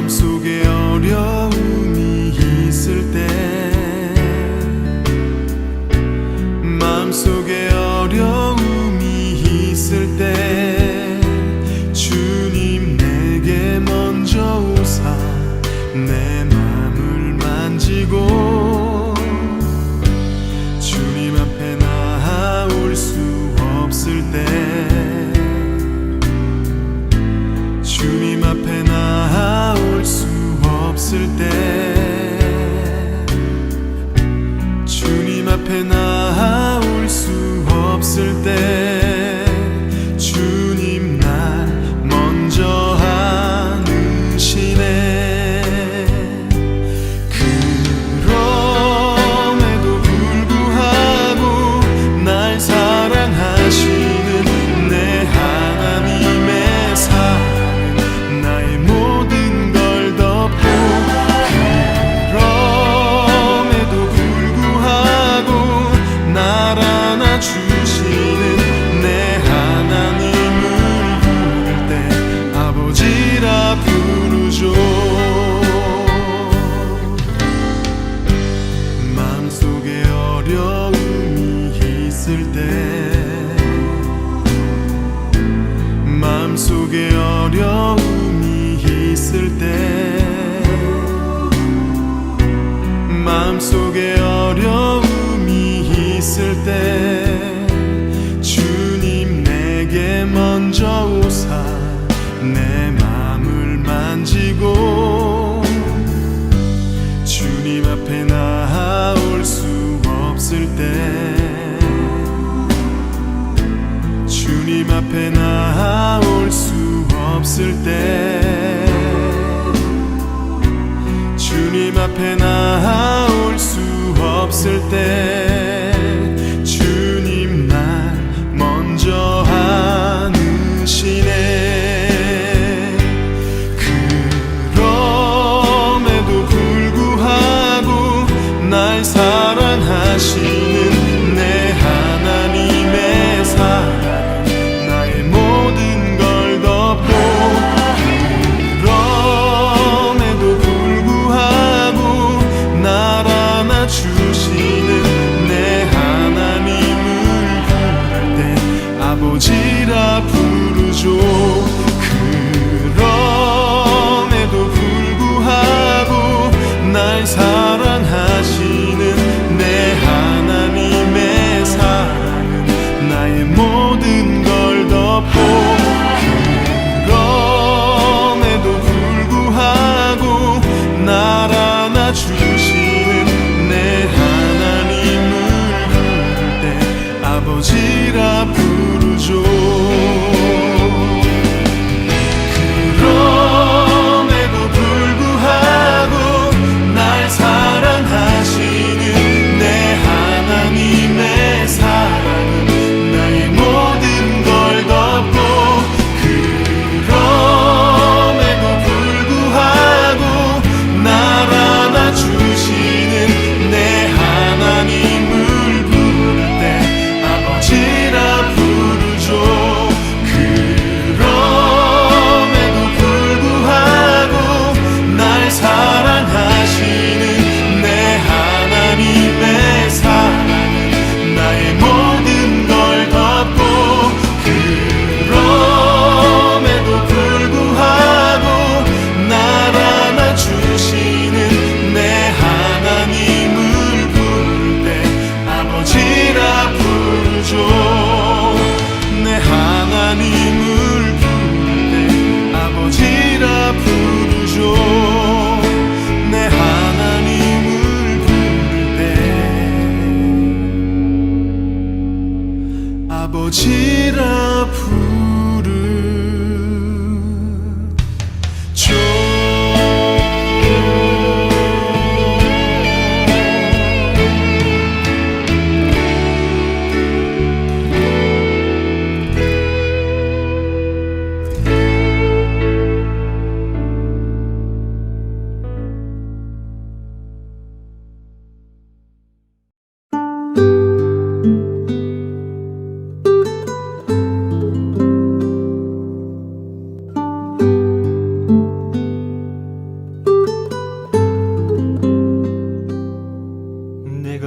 마음속에 어려움이 있을 때, 마음속에 어려움이 있을 때 주님 내게 먼저 오사 내 맘을 만지고 주님 앞에 나올 수 없을 때, 주님 앞에 나올 수 없을 때, 주님 앞에 나올 수 없을 때 주님 날 먼저 안으시네. 그럼에도 불구하고 날 사랑하시는 내 하나님의 사랑 나의 모든 걸 덮고, 그럼에도 불구하고 날 안아주시는 내 하나님을 부를 때 아버지라 부르죠. 마음속에 어려움이 있을 때, 마음속에 어려움이 있을 때, 마음속에 어려움이 있을 때 주님 내게 먼저 오사 내 맘을 만지고 주님 앞에 나올 수 없을 때, 주님 앞에 나올 수 없을 때, 주님 앞에 나올 수 없을 때 주님 날 먼저 안으시네. 그럼에도 불구하고 날 사랑하시는 내 하나님의 사랑 나의 모든 걸 덮고, 그럼에도 불구하고 날 안아주시는 내 하나님을 부를 때 아버지라 부르죠. 그럼에도 불구하고 날 사랑하시는 내 하나님의 사랑은 나의 모든 걸 덮고, 그럼에도 불구하고 날 안아주시는 내 하나님을 부를 때 아버지라 부르죠. 그럼에도 불구하고 날 사랑하시는 내 하나님의 사랑은 나의 모든 걸 덮고, 그럼에도 불구하고 날 안아주시는 내 하나님을 부를 때 아버지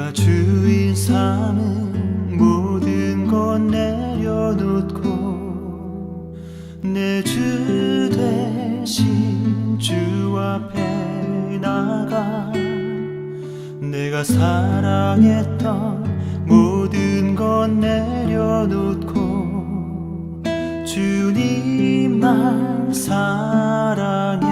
내가 주인 삼은 모든 것 내려놓고 내 주 대신 주 앞에 나가 내가 사랑했던 모든 것 내려놓고 주님만 사랑해.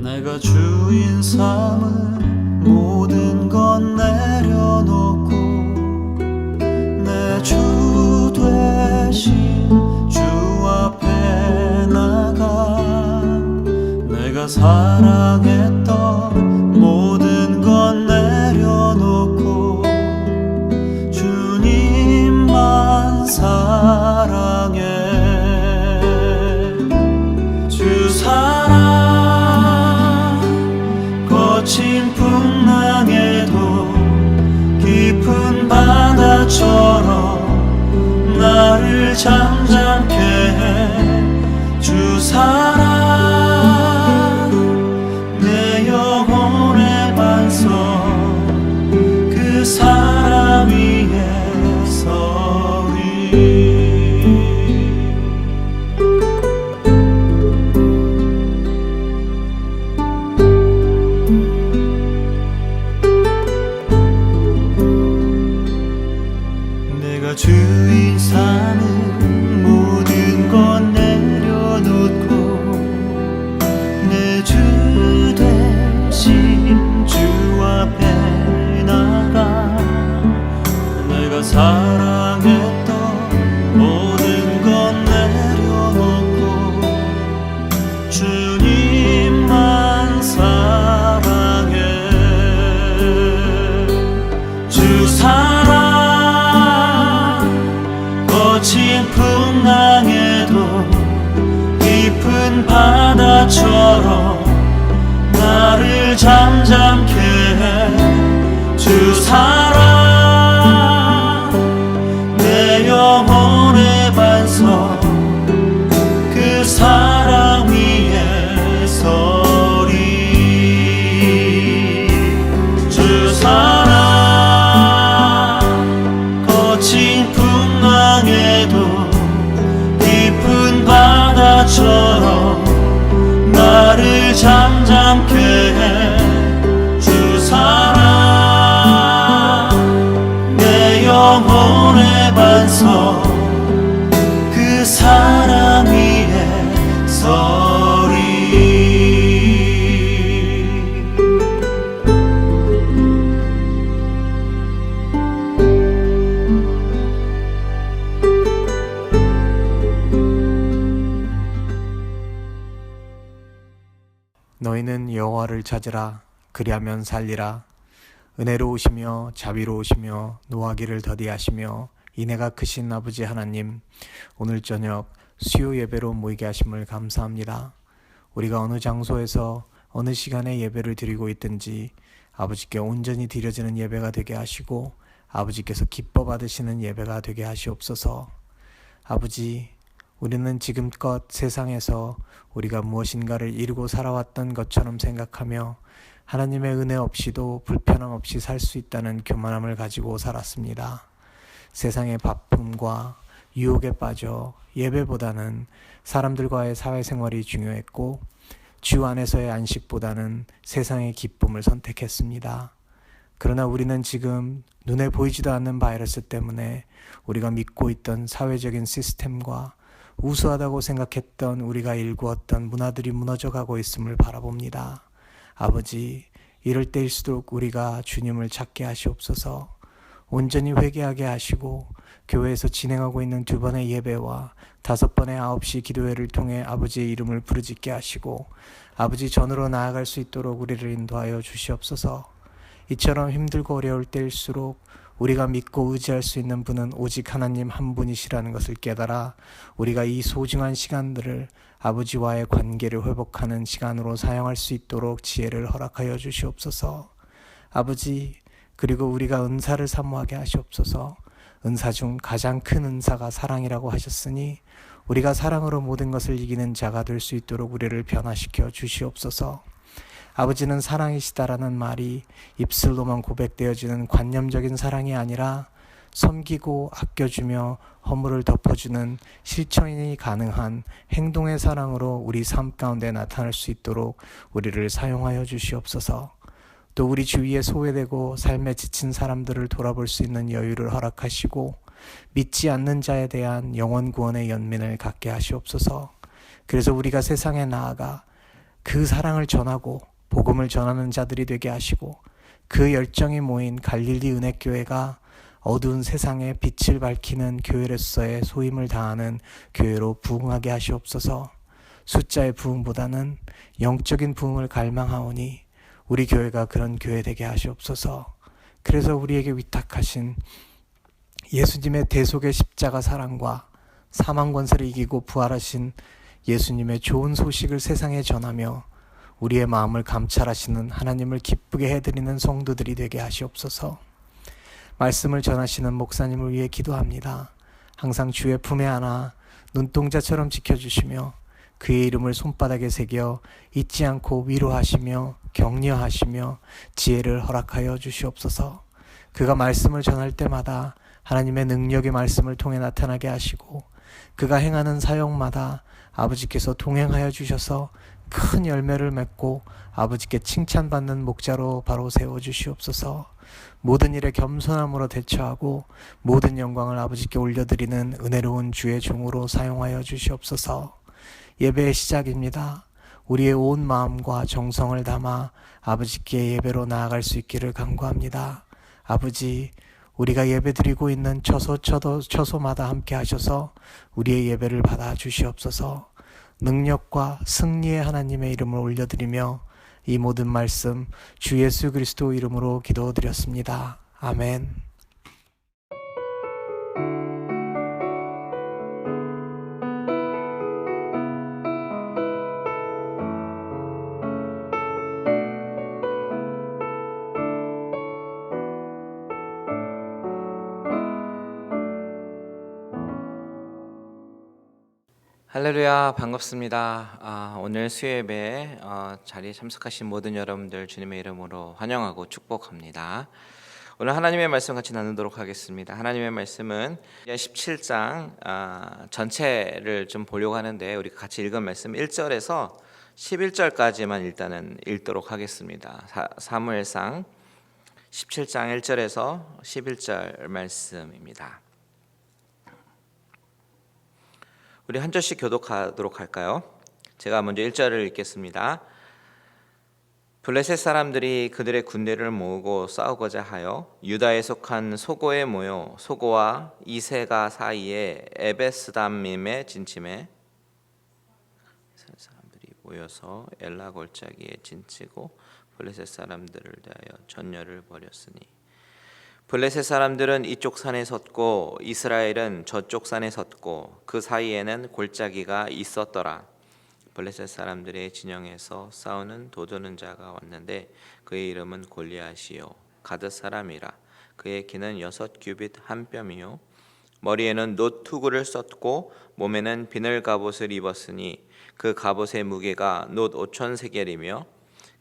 내가 주인 삼은 모든 것 내려놓고 내 주 되신 주 앞에 나가 내가 사랑했던 모든 것 내려놓고 주님만 사랑해. 주 사랑 거친 풍랑에도 깊은 바다처럼 나를 잠잠케 해. 주 사랑 내 영혼의 반석 그 사랑 위에 서리. 내가 주인 삼은 모든 것 내려놓고 내 주 대신 주 앞에 나가 내가 사랑했던 모든 것 내려놓고 주님만 사랑해. 주 사랑 거친 풍랑에도 깊은 바다처럼 나를 잠잠케 해. 주 사랑 내 영혼의 반석 그 사랑 위에 서리. 주 사랑 거친 풍랑에도 깊은 바다처럼 나를 잠잠케 해. 주 사랑 내 영혼의 반석 그 사랑 위에 서리. 너희는 여호와를 찾으라. 그리하면 살리라. 은혜로우시며 자비로우시며 노하기를 더디하시며 인애가 크신 아버지 하나님, 오늘 저녁 수요 예배로 모이게 하심을 감사합니다. 우리가 어느 장소에서 어느 시간에 예배를 드리고 있든지 아버지께 온전히 드려지는 예배가 되게 하시고 아버지께서 기뻐 받으시는 예배가 되게 하시옵소서. 아버지, 우리는 지금껏 세상에서 우리가 무엇인가를 이루고 살아왔던 것처럼 생각하며 하나님의 은혜 없이도 불편함 없이 살 수 있다는 교만함을 가지고 살았습니다. 세상의 바쁨과 유혹에 빠져 예배보다는 사람들과의 사회생활이 중요했고 주 안에서의 안식보다는 세상의 기쁨을 선택했습니다. 그러나 우리는 지금 눈에 보이지도 않는 바이러스 때문에 우리가 믿고 있던 사회적인 시스템과 우수하다고 생각했던 우리가 일구었던 문화들이 무너져가고 있음을 바라봅니다. 아버지, 이럴 때일수록 우리가 주님을 찾게 하시옵소서. 온전히 회개하게 하시고 교회에서 진행하고 있는 2번의 예배와 5번의 9시 기도회를 통해 아버지의 이름을 부르짖게 하시고 아버지 전으로 나아갈 수 있도록 우리를 인도하여 주시옵소서. 이처럼 힘들고 어려울 때일수록 우리가 믿고 의지할 수 있는 분은 오직 하나님 한 분이시라는 것을 깨달아 우리가 이 소중한 시간들을 아버지와의 관계를 회복하는 시간으로 사용할 수 있도록 지혜를 허락하여 주시옵소서. 아버지, 그리고 우리가 은사를 사모하게 하시옵소서. 은사 중 가장 큰 은사가 사랑이라고 하셨으니 우리가 사랑으로 모든 것을 이기는 자가 될 수 있도록 우리를 변화시켜 주시옵소서. 아버지는 사랑이시다라는 말이 입술로만 고백되어지는 관념적인 사랑이 아니라 섬기고 아껴주며 허물을 덮어주는 실천이 가능한 행동의 사랑으로 우리 삶 가운데 나타날 수 있도록 우리를 사용하여 주시옵소서. 또 우리 주위에 소외되고 삶에 지친 사람들을 돌아볼 수 있는 여유를 허락하시고 믿지 않는 자에 대한 영원 구원의 연민을 갖게 하시옵소서. 그래서 우리가 세상에 나아가 그 사랑을 전하고 복음을 전하는 자들이 되게 하시고 그 열정이 모인 갈릴리 은혜교회가 어두운 세상에 빛을 밝히는 교회로서의 소임을 다하는 교회로 부흥하게 하시옵소서. 숫자의 부흥보다는 영적인 부흥을 갈망하오니 우리 교회가 그런 교회 되게 하시옵소서. 그래서 우리에게 위탁하신 예수님의 대속의 십자가 사랑과 사망 권세를 이기고 부활하신 예수님의 좋은 소식을 세상에 전하며 우리의 마음을 감찰하시는 하나님을 기쁘게 해드리는 성도들이 되게 하시옵소서. 말씀을 전하시는 목사님을 위해 기도합니다. 항상 주의 품에 안아 눈동자처럼 지켜주시며 그의 이름을 손바닥에 새겨 잊지 않고 위로하시며 격려하시며 지혜를 허락하여 주시옵소서. 그가 말씀을 전할 때마다 하나님의 능력의 말씀을 통해 나타나게 하시고 그가 행하는 사역마다 아버지께서 동행하여 주셔서 큰 열매를 맺고 아버지께 칭찬받는 목자로 바로 세워주시옵소서. 모든 일에 겸손함으로 대처하고 모든 영광을 아버지께 올려드리는 은혜로운 주의 종으로 사용하여 주시옵소서. 예배의 시작입니다. 우리의 온 마음과 정성을 담아 아버지께 예배로 나아갈 수 있기를 간구합니다. 아버지, 우리가 예배드리고 있는 처소마다 함께 하셔서 우리의 예배를 받아 주시옵소서. 능력과 승리의 하나님의 이름을 올려드리며 이 모든 말씀 주 예수 그리스도 이름으로 기도드렸습니다. 아멘. 할렐루야, 반갑습니다. 오늘 수요예배에 자리에 참석하신 모든 여러분들 주님의 이름으로 환영하고 축복합니다. 오늘 하나님의 말씀 같이 나누도록 하겠습니다. 하나님의 말씀은 17장 전체를 좀 보려고 하는데 우리가 같이 읽은 말씀 1절에서 11절까지만 일단은 읽도록 하겠습니다. 사무엘상 17장 1절에서 11절 말씀입니다. 우리 한 절씩 교독하도록 할까요? 제가 먼저 1절을 읽겠습니다. 블레셋 사람들이 그들의 군대를 모으고 싸우고자 하여 유다에 속한 소고에 모여 소고와 이세가 사이에 에베스담밈에 진침해 사람들이 모여서 엘라 골짜기에 진치고 블레셋 사람들을 대하여 전열을 벌였으니 블레셋 사람들은 이쪽 산에 섰고 이스라엘은 저쪽 산에 섰고 그 사이에는 골짜기가 있었더라. 블레셋 사람들의 진영에서 싸우는 도두는 자가 왔는데 그의 이름은 골리앗이요 가드 사람이라. 그의 키는 6규빗 한 뼘이요 머리에는 놋 투구를 썼고 몸에는 비늘 갑옷을 입었으니 그 갑옷의 무게가 놋 5천 세겔이며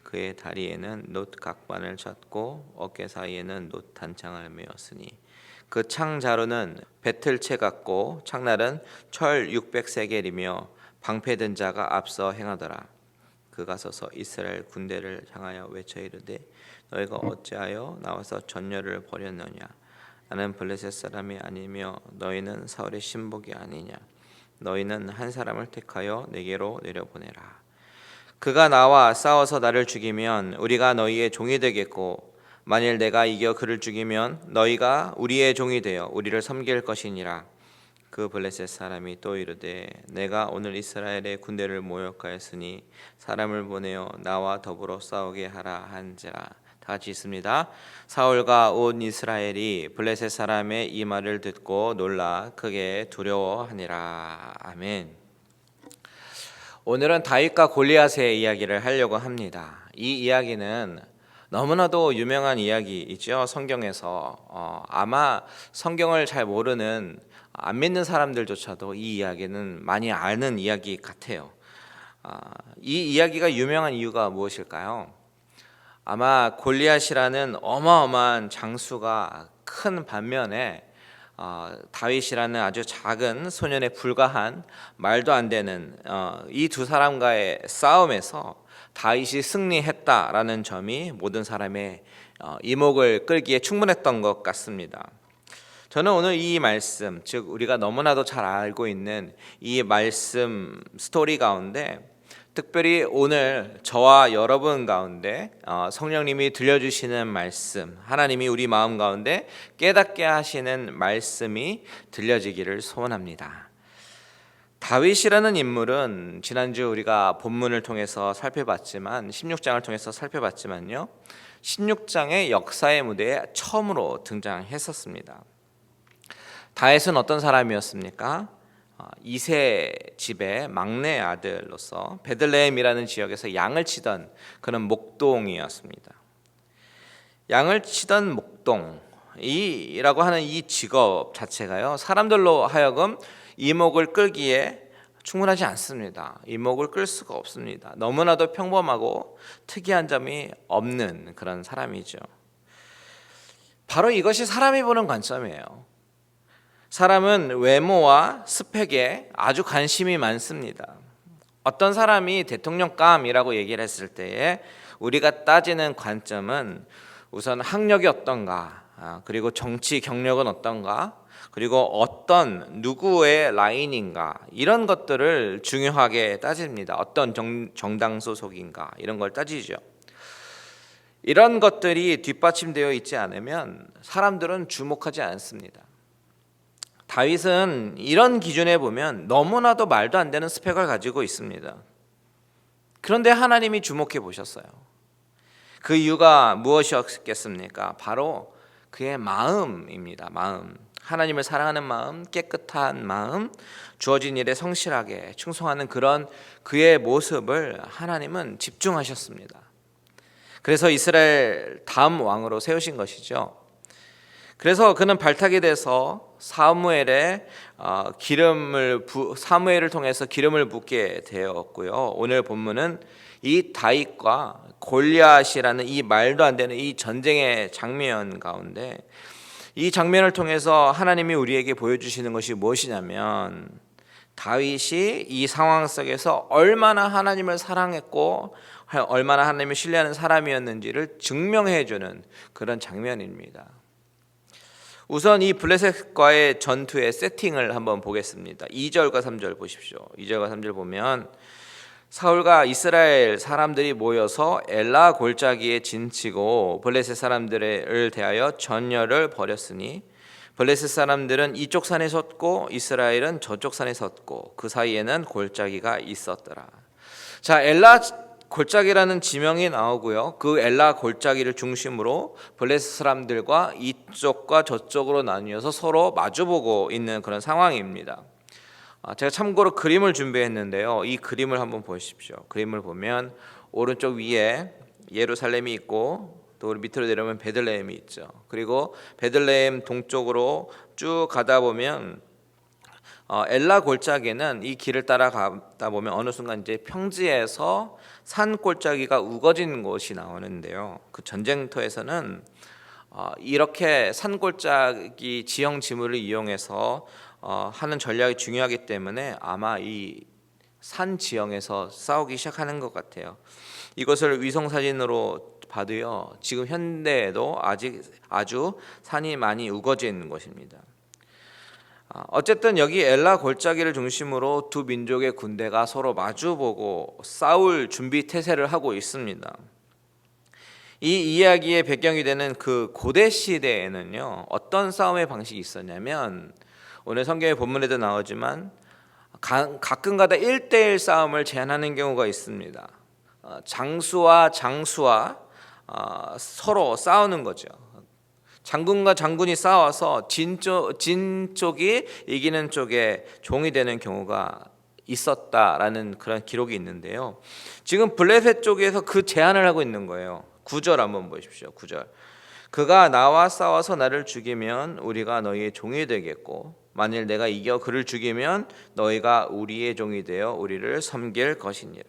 그의 다리에는 놋 각반을 쳤고 어깨 사이에는 놋 단창을 메었으니 그 창 자루는 배틀채 같고 창날은 철 600세겔이며 방패든 자가 앞서 행하더라. 그가 서서 이스라엘 군대를 향하여 외쳐 이르되 너희가 어찌하여 나와서 전열을 벌였느냐. 나는 블레셋 사람이 아니며 너희는 사울의 신복이 아니냐. 너희는 한 사람을 택하여 내게로 내려보내라. 그가 나와 싸워서 나를 죽이면 우리가 너희의 종이 되겠고 만일 내가 이겨 그를 죽이면 너희가 우리의 종이 되어 우리를 섬길 것이니라. 그 블레셋 사람이 또 이르되 내가 오늘 이스라엘의 군대를 모욕하였으니 사람을 보내어 나와 더불어 싸우게 하라 한지라. 다 같이 있습니다. 사울과 온 이스라엘이 블레셋 사람의 이 말을 듣고 놀라 크게 두려워하니라. 아멘. 오늘은 다윗과 골리앗의 이야기를 하려고 합니다. 이 이야기는 너무나도 유명한 이야기이죠. 성경에서 아마 성경을 잘 모르는 안 믿는 사람들조차도 이 이야기는 많이 아는 이야기 같아요. 이 이야기가 유명한 이유가 무엇일까요? 아마 골리앗이라는 어마어마한 장수가 큰 반면에 다윗이라는 아주 작은 소년에 불과한 말도 안 되는 이 두 사람과의 싸움에서 다윗이 승리했다라는 점이 모든 사람의 이목을 끌기에 충분했던 것 같습니다. 저는 오늘 이 말씀, 즉 우리가 너무나도 잘 알고 있는 이 말씀 스토리 가운데 특별히 오늘 저와 여러분 가운데 성령님이 들려주시는 말씀, 하나님이 우리 마음 가운데 깨닫게 하시는 말씀이 들려지기를 소원합니다. 다윗이라는 인물은 지난주 우리가 본문을 통해서 살펴봤지만 16장을 통해서 살펴봤지만요, 16장의 역사의 무대에 처음으로 등장했었습니다. 다윗은 어떤 사람이었습니까? 이세 집의 막내 아들로서 베들레헴이라는 지역에서 양을 치던 그런 목동이었습니다. 양을 치던 목동이라고 하는 이 직업 자체가요, 사람들로 하여금 이목을 끌기에 충분하지 않습니다. 이목을 끌 수가 없습니다. 너무나도 평범하고 특이한 점이 없는 그런 사람이죠. 바로 이것이 사람이 보는 관점이에요. 사람은 외모와 스펙에 아주 관심이 많습니다. 어떤 사람이 대통령감이라고 얘기를 했을 때에 우리가 따지는 관점은 우선 학력이 어떤가, 그리고 정치 경력은 어떤가, 그리고 어떤 누구의 라인인가, 이런 것들을 중요하게 따집니다. 어떤 정당 소속인가, 이런 걸 따지죠. 이런 것들이 뒷받침되어 있지 않으면 사람들은 주목하지 않습니다. 다윗은 이런 기준에 보면 너무나도 말도 안 되는 스펙을 가지고 있습니다. 그런데 하나님이 주목해 보셨어요. 그 이유가 무엇이었겠습니까? 바로 그의 마음입니다. 마음. 하나님을 사랑하는 마음, 깨끗한 마음, 주어진 일에 성실하게 충성하는 그런 그의 모습을 하나님은 집중하셨습니다. 그래서 이스라엘 다음 왕으로 세우신 것이죠. 그래서 그는 발탁이 돼서 사무엘을 통해서 기름을 붓게 되었고요. 오늘 본문은 이 다윗과 골리앗이라는 이 말도 안 되는 이 전쟁의 장면 가운데 이 장면을 통해서 하나님이 우리에게 보여주시는 것이 무엇이냐면 다윗이 이 상황 속에서 얼마나 하나님을 사랑했고 얼마나 하나님을 신뢰하는 사람이었는지를 증명해주는 그런 장면입니다. 우선 이 블레셋과의 전투의 세팅을 한번 보겠습니다. 2절과 3절 보십시오. 2절과 3절 보면 사울과 이스라엘 사람들이 모여서 엘라 골짜기에 진치고 블레셋 사람들을 대하여 전열을 벌였으니 블레셋 사람들은 이쪽 산에 섰고 이스라엘은 저쪽 산에 섰고 그 사이에는 골짜기가 있었더라. 자, 엘라 골짜기라는 지명이 나오고요. 그 엘라 골짜기를 중심으로 블레셋 사람들과 이쪽과 저쪽으로 나뉘어서 서로 마주보고 있는 그런 상황입니다. 제가 참고로 그림을 준비했는데요. 이 그림을 한번 보십시오. 그림을 보면 오른쪽 위에 예루살렘이 있고 또 밑으로 내려오면 베들레헴이 있죠. 그리고 베들레헴 동쪽으로 쭉 가다 보면 엘라 골짜기는 이 길을 따라 가다 보면 어느 순간 이제 평지에서 산 골짜기가 우거진 곳이 나오는데요. 그 전쟁터에서는 이렇게 산 골짜기 지형 지물을 이용해서 하는 전략이 중요하기 때문에 아마 이 산 지형에서 싸우기 시작하는 것 같아요. 이것을 위성 사진으로 봐도요, 지금 현대에도 아직 아주 산이 많이 우거진 곳입니다. 어쨌든 여기 엘라 골짜기를 중심으로 두 민족의 군대가 서로 마주보고 싸울 준비 태세를 하고 있습니다. 이 이야기의 배경이 되는 그 고대 시대에는요, 어떤 싸움의 방식이 있었냐면 오늘 성경의 본문에도 나오지만 가끔가다 1대1 싸움을 제한하는 경우가 있습니다. 장수와 서로 싸우는 거죠. 장군과 장군이 싸워서 진 쪽이 이기는 쪽에 종이 되는 경우가 있었다라는 그런 기록이 있는데요. 지금 블레셋 쪽에서 그 제안을 하고 있는 거예요. 9절 한번 보십시오. 9절. 그가 나와 싸워서 나를 죽이면 우리가 너희의 종이 되겠고 만일 내가 이겨 그를 죽이면 너희가 우리의 종이 되어 우리를 섬길 것이니라.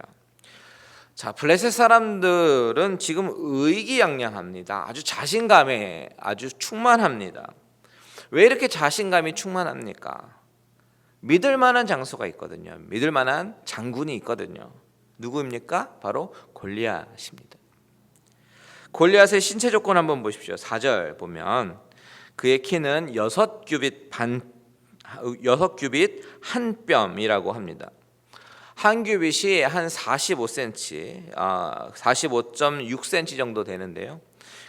자, 블레셋 사람들은 지금 의기양양합니다. 아주 자신감에 아주 충만합니다. 왜 이렇게 자신감이 충만합니까? 믿을 만한 장소가 있거든요. 믿을 만한 장군이 있거든요. 누구입니까? 바로 골리앗입니다. 골리앗의 신체 조건 한번 보십시오. 4절 보면 그의 키는 6규빗 한 뼘이라고 합니다. 한 규빗이 한 45cm, 45.6cm 정도 되는데요.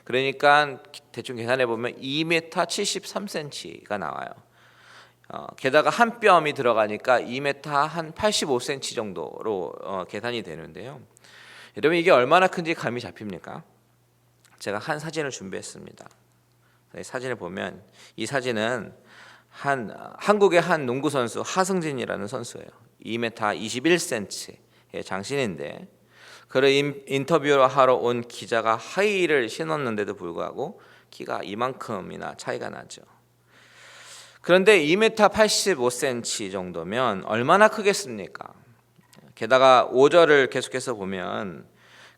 그러니까 대충 계산해 보면 2m 73cm가 나와요. 게다가 한 뼘이 들어가니까 2m 한 85cm 정도로 계산이 되는데요. 여러분 이게 얼마나 큰지 감이 잡힙니까? 제가 한 사진을 준비했습니다. 사진을 보면 이 사진은 한국의 한 농구 선수 하승진이라는 선수예요. 2m 21cm의 장신인데 그를 인터뷰를 하러 온 기자가 하이힐을 신었는데도 불구하고 키가 이만큼이나 차이가 나죠. 그런데 2m 85cm 정도면 얼마나 크겠습니까? 게다가 5절을 계속해서 보면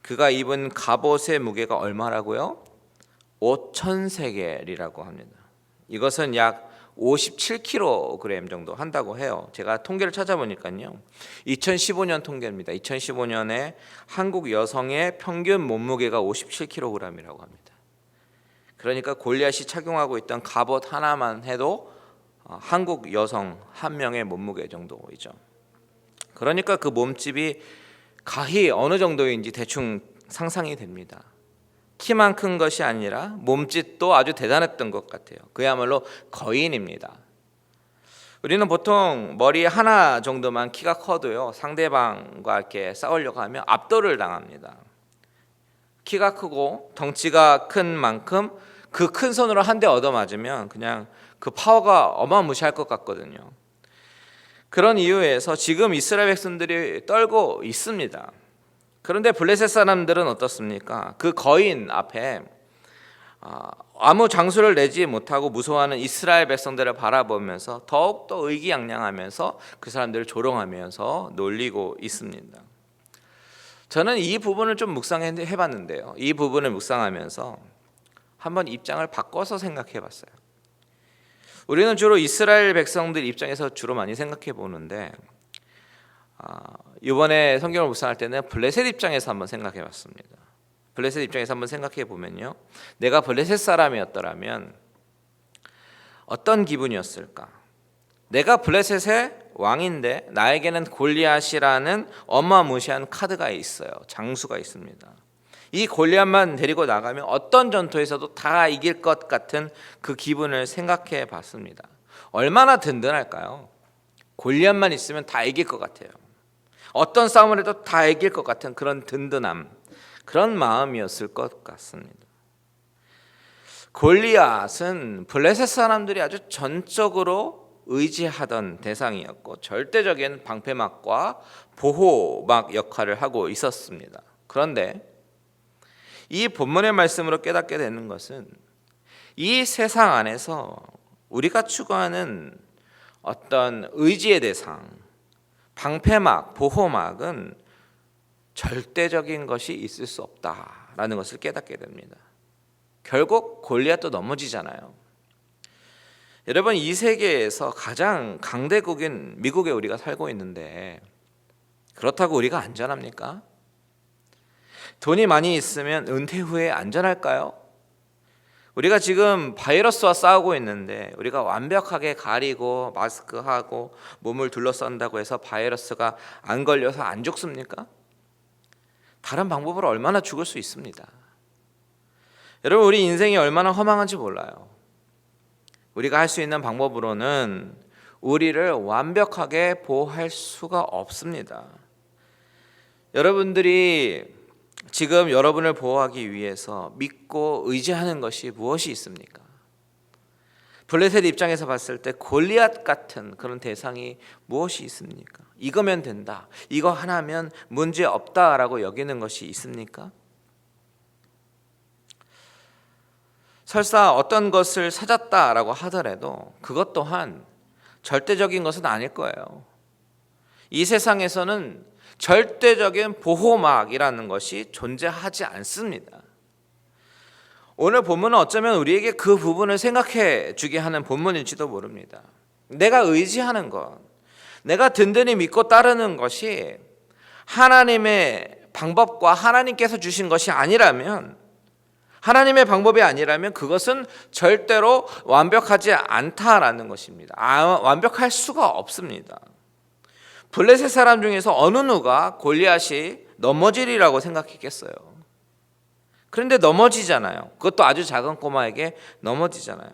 그가 입은 갑옷의 무게가 얼마라고요? 5,000세겔이라고 합니다. 이것은 약 57kg 정도 한다고 해요. 제가 통계를 찾아보니까요. 2015년 통계입니다. 2015년에 한국 여성의 평균 몸무게가 57kg이라고 합니다. 그러니까 골리앗이 착용하고 있던 갑옷 하나만 해도 한국 여성 한 명의 몸무게 정도이죠. 그러니까 그 몸집이 가히 어느 정도인지 대충 상상이 됩니다. 키만 큰 것이 아니라 몸짓도 아주 대단했던 것 같아요. 그야말로 거인입니다. 우리는 보통 머리 하나 정도만 키가 커도요 상대방과 이렇게 싸우려고 하면 압도를 당합니다. 키가 크고 덩치가 큰 만큼 그 큰 손으로 한 대 얻어맞으면 그냥 그 파워가 어마무시할 것 같거든요. 그런 이유에서 지금 이스라엘 백성들이 떨고 있습니다. 그런데 블레셋 사람들은 어떻습니까? 그 거인 앞에 아무 장수를 내지 못하고 무서워하는 이스라엘 백성들을 바라보면서 더욱더 의기양양하면서 그 사람들을 조롱하면서 놀리고 있습니다. 저는 이 부분을 좀 묵상해봤는데요. 이 부분을 묵상하면서 한번 입장을 바꿔서 생각해봤어요. 우리는 주로 이스라엘 백성들 입장에서 주로 많이 생각해 보는데 이번에 성경을 묵상할 때는 블레셋 입장에서 한번 생각해 봤습니다. 블레셋 입장에서 한번 생각해 보면요, 내가 블레셋 사람이었더라면 어떤 기분이었을까? 내가 블레셋의 왕인데 나에게는 골리앗이라는 어마무시한 카드가 있어요. 장수가 있습니다. 이 골리앗만 데리고 나가면 어떤 전투에서도 다 이길 것 같은 그 기분을 생각해 봤습니다. 얼마나 든든할까요? 골리앗만 있으면 다 이길 것 같아요. 어떤 싸움을 해도 다 이길 것 같은 그런 든든함, 그런 마음이었을 것 같습니다. 골리앗은 블레셋 사람들이 아주 전적으로 의지하던 대상이었고 절대적인 방패막과 보호막 역할을 하고 있었습니다. 그런데 이 본문의 말씀으로 깨닫게 되는 것은 이 세상 안에서 우리가 추구하는 어떤 의지의 대상, 방패막, 보호막은 절대적인 것이 있을 수 없다라는 것을 깨닫게 됩니다. 결국 골리앗도 넘어지잖아요. 여러분, 이 세계에서 가장 강대국인 미국에 우리가 살고 있는데 그렇다고 우리가 안전합니까? 돈이 많이 있으면 은퇴 후에 안전할까요? 우리가 지금 바이러스와 싸우고 있는데 우리가 완벽하게 가리고 마스크하고 몸을 둘러싼다고 해서 바이러스가 안 걸려서 안 죽습니까? 다른 방법으로 얼마나 죽을 수 있습니다. 여러분, 우리 인생이 얼마나 허망한지 몰라요. 우리가 할 수 있는 방법으로는 우리를 완벽하게 보호할 수가 없습니다. 여러분들이 지금 여러분을 보호하기 위해서 믿고 의지하는 것이 무엇이 있습니까? 블레셋 입장에서 봤을 때 골리앗 같은 그런 대상이 무엇이 있습니까? 이거면 된다, 이거 하나면 문제 없다라고 여기는 것이 있습니까? 설사 어떤 것을 찾았다라고 하더라도 그것 또한 절대적인 것은 아닐 거예요. 이 세상에서는 절대적인 보호막이라는 것이 존재하지 않습니다. 오늘 본문은 어쩌면 우리에게 그 부분을 생각해 주게 하는 본문일지도 모릅니다. 내가 의지하는 것, 내가 든든히 믿고 따르는 것이 하나님의 방법과 하나님께서 주신 것이 아니라면, 하나님의 방법이 아니라면 그것은 절대로 완벽하지 않다라는 것입니다. 완벽할 수가 없습니다. 블레셋 사람 중에서 어느 누가 골리앗이 넘어지리라고 생각했겠어요. 그런데 넘어지잖아요. 그것도 아주 작은 꼬마에게 넘어지잖아요.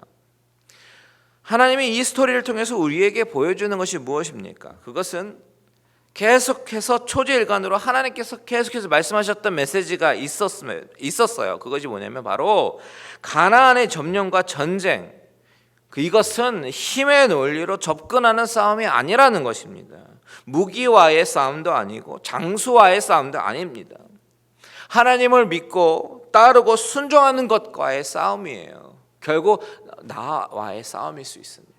하나님이 이 스토리를 통해서 우리에게 보여주는 것이 무엇입니까? 그것은 계속해서 초지일관으로 하나님께서 계속해서 말씀하셨던 메시지가 있었어요. 그것이 뭐냐면 바로 가나안의 점령과 전쟁, 이것은 힘의 논리로 접근하는 싸움이 아니라는 것입니다. 무기와의 싸움도 아니고 장수와의 싸움도 아닙니다. 하나님을 믿고 따르고 순종하는 것과의 싸움이에요. 결국 나와의 싸움일 수 있습니다.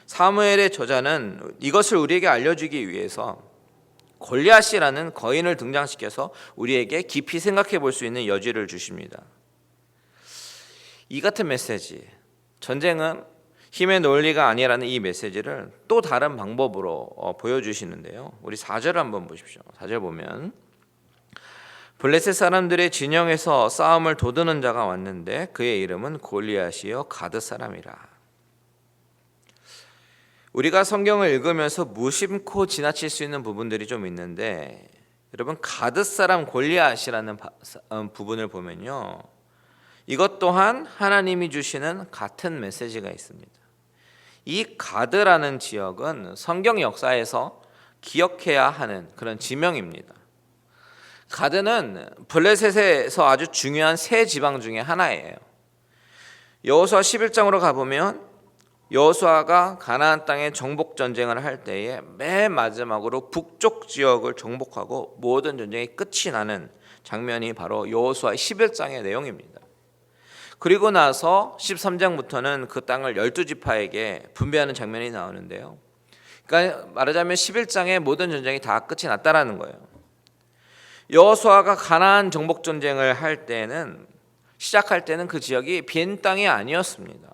사무엘의 저자는 이것을 우리에게 알려주기 위해서 골리앗이라는 거인을 등장시켜서 우리에게 깊이 생각해 볼 수 있는 여지를 주십니다. 이 같은 메시지, 전쟁은 힘의 논리가 아니라는 이 메시지를 또 다른 방법으로 보여주시는데요. 우리 4절 한번 보십시오. 4절 보면 블레셋 사람들의 진영에서 싸움을 도두는 자가 왔는데 그의 이름은 골리앗이요 가드 사람이라. 우리가 성경을 읽으면서 무심코 지나칠 수 있는 부분들이 좀 있는데, 여러분 가드 사람 골리앗이라는 부분을 보면요, 이것 또한 하나님이 주시는 같은 메시지가 있습니다. 이 가드라는 지역은 성경 역사에서 기억해야 하는 그런 지명입니다. 가드는 블레셋에서 아주 중요한 세 지방 중에 하나예요. 여호수아 11장으로 가보면 여호수아가 가나안 땅에 정복 전쟁을 할 때에 맨 마지막으로 북쪽 지역을 정복하고 모든 전쟁이 끝이 나는 장면이 바로 여호수아 11장의 내용입니다. 그리고 나서 13장부터는 그 땅을 12지파에게 분배하는 장면이 나오는데요. 그러니까 말하자면 11장의 모든 전쟁이 다 끝이 났다라는 거예요. 여호수아가 가나안 정복 전쟁을 할 때는, 시작할 때는 그 지역이 빈 땅이 아니었습니다.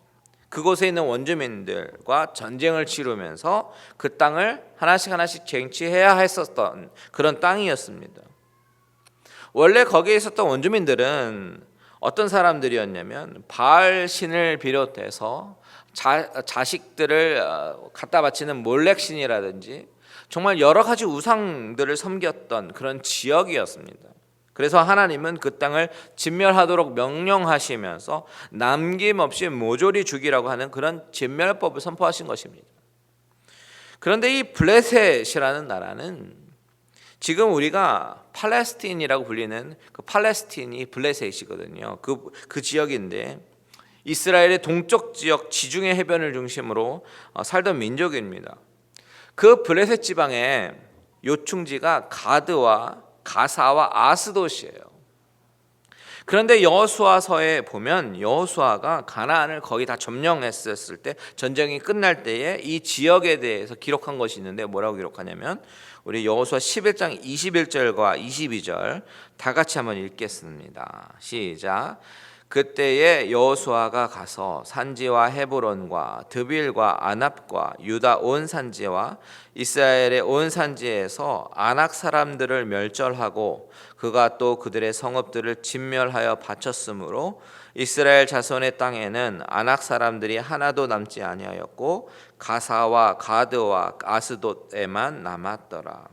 그곳에 있는 원주민들과 전쟁을 치르면서 그 땅을 하나씩 쟁취해야 했었던 그런 땅이었습니다. 원래 거기에 있었던 원주민들은 어떤 사람들이었냐면 바알 신을 비롯해서 자식들을 갖다 바치는 몰렉 신이라든지 정말 여러 가지 우상들을 섬겼던 그런 지역이었습니다. 그래서 하나님은 그 땅을 진멸하도록 명령하시면서 남김없이 모조리 죽이라고 하는 그런 진멸법을 선포하신 것입니다. 그런데 이 블레셋이라는 나라는 지금 우리가 팔레스틴이라고 불리는 그 팔레스틴이 블레셋이거든요. 그 지역인데 이스라엘의 동쪽 지역 지중해 해변을 중심으로 살던 민족입니다. 그 블레셋 지방의 요충지가 가드와 가사와 아스돗이에요. 그런데 여호수아서에 보면 여호수아가 가나안을 거의 다 점령했었을 때, 전쟁이 끝날 때에 이 지역에 대해서 기록한 것이 있는데 뭐라고 기록하냐면, 우리 여호수아 11장 21절과 22절 다 같이 한번 읽겠습니다. 시작. 그때에 여호수아가 가서 산지와 헤브론과 드빌과 아납과 유다 온 산지와 이스라엘의 온 산지에서 아낙 사람들을 멸절하고 그가 또 그들의 성읍들을 진멸하여 바쳤으므로 이스라엘 자손의 땅에는 아낙 사람들이 하나도 남지 아니하였고 가사와 가드와 아스돗에만 남았더라.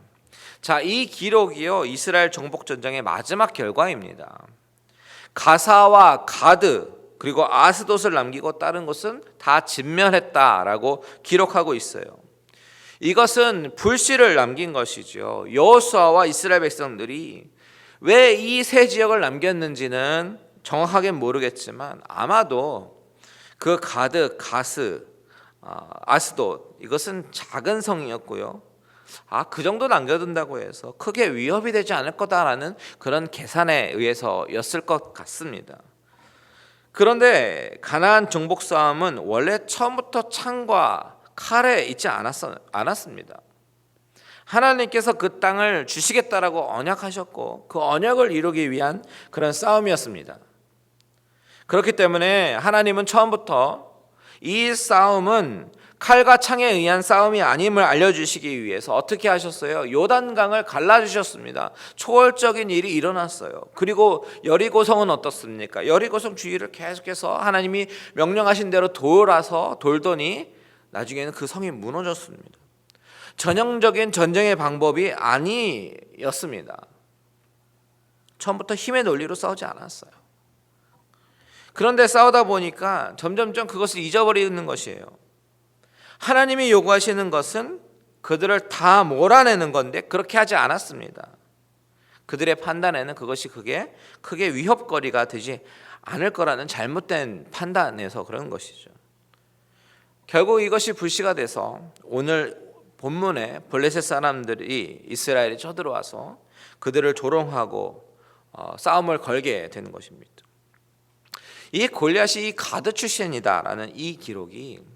자, 이 기록이요 이스라엘 정복 전쟁의 마지막 결과입니다. 가사와 가드 그리고 아스돗을 남기고 다른 곳은 다 진멸했다라고 기록하고 있어요. 이것은 불씨를 남긴 것이죠. 여호수아와 이스라엘 백성들이 왜 이 세 지역을 남겼는지는 정확하게 모르겠지만 아마도 그 가드, 가스, 아스돗 이것은 작은 성이었고요. 그 정도 남겨둔다고 해서 크게 위협이 되지 않을 거다라는 그런 계산에 의해서였을 것 같습니다. 그런데 가나안 정복 싸움은 원래 처음부터 창과 칼에 있지 않았습니다. 하나님께서 그 땅을 주시겠다라고 언약하셨고 그 언약을 이루기 위한 그런 싸움이었습니다. 그렇기 때문에 하나님은 처음부터 이 싸움은 칼과 창에 의한 싸움이 아님을 알려주시기 위해서 어떻게 하셨어요? 요단강을 갈라주셨습니다. 초월적인 일이 일어났어요. 그리고 여리고성은 어떻습니까? 여리고성 주위를 계속해서 하나님이 명령하신 대로 돌더니 나중에는 그 성이 무너졌습니다. 전형적인 전쟁의 방법이 아니었습니다. 처음부터 힘의 논리로 싸우지 않았어요. 그런데 싸우다 보니까 점점점 그것을 잊어버리는 것이에요. 하나님이 요구하시는 것은 그들을 다 몰아내는 건데 그렇게 하지 않았습니다. 그들의 판단에는 그것이 크게 위협거리가 되지 않을 거라는 잘못된 판단에서 그런 것이죠. 결국 이것이 불씨가 돼서 오늘 본문에 블레셋 사람들이 이스라엘에 쳐들어와서 그들을 조롱하고 싸움을 걸게 되는 것입니다. 이 골리앗이 가드 출신이다라는 이 기록이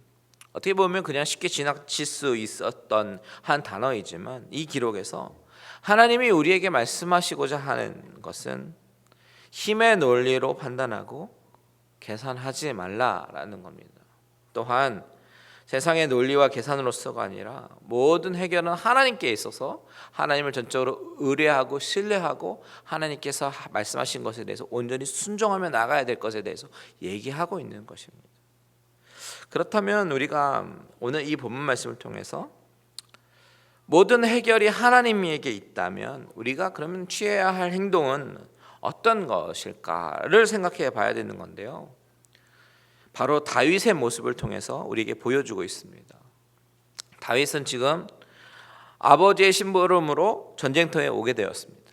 어떻게 보면 그냥 쉽게 지나칠 수 있었던 한 단어이지만 이 기록에서 하나님이 우리에게 말씀하시고자 하는 것은 힘의 논리로 판단하고 계산하지 말라라는 겁니다. 또한 세상의 논리와 계산으로서가 아니라 모든 해결은 하나님께 있어서 하나님을 전적으로 의뢰하고 신뢰하고 하나님께서 말씀하신 것에 대해서 온전히 순종하며 나가야 될 것에 대해서 얘기하고 있는 것입니다. 그렇다면 우리가 오늘 이 본문 말씀을 통해서 모든 해결이 하나님에게 있다면 우리가 그러면 취해야 할 행동은 어떤 것일까를 생각해 봐야 되는 건데요. 바로 다윗의 모습을 통해서 우리에게 보여주고 있습니다. 다윗은 지금 아버지의 심부름으로 전쟁터에 오게 되었습니다.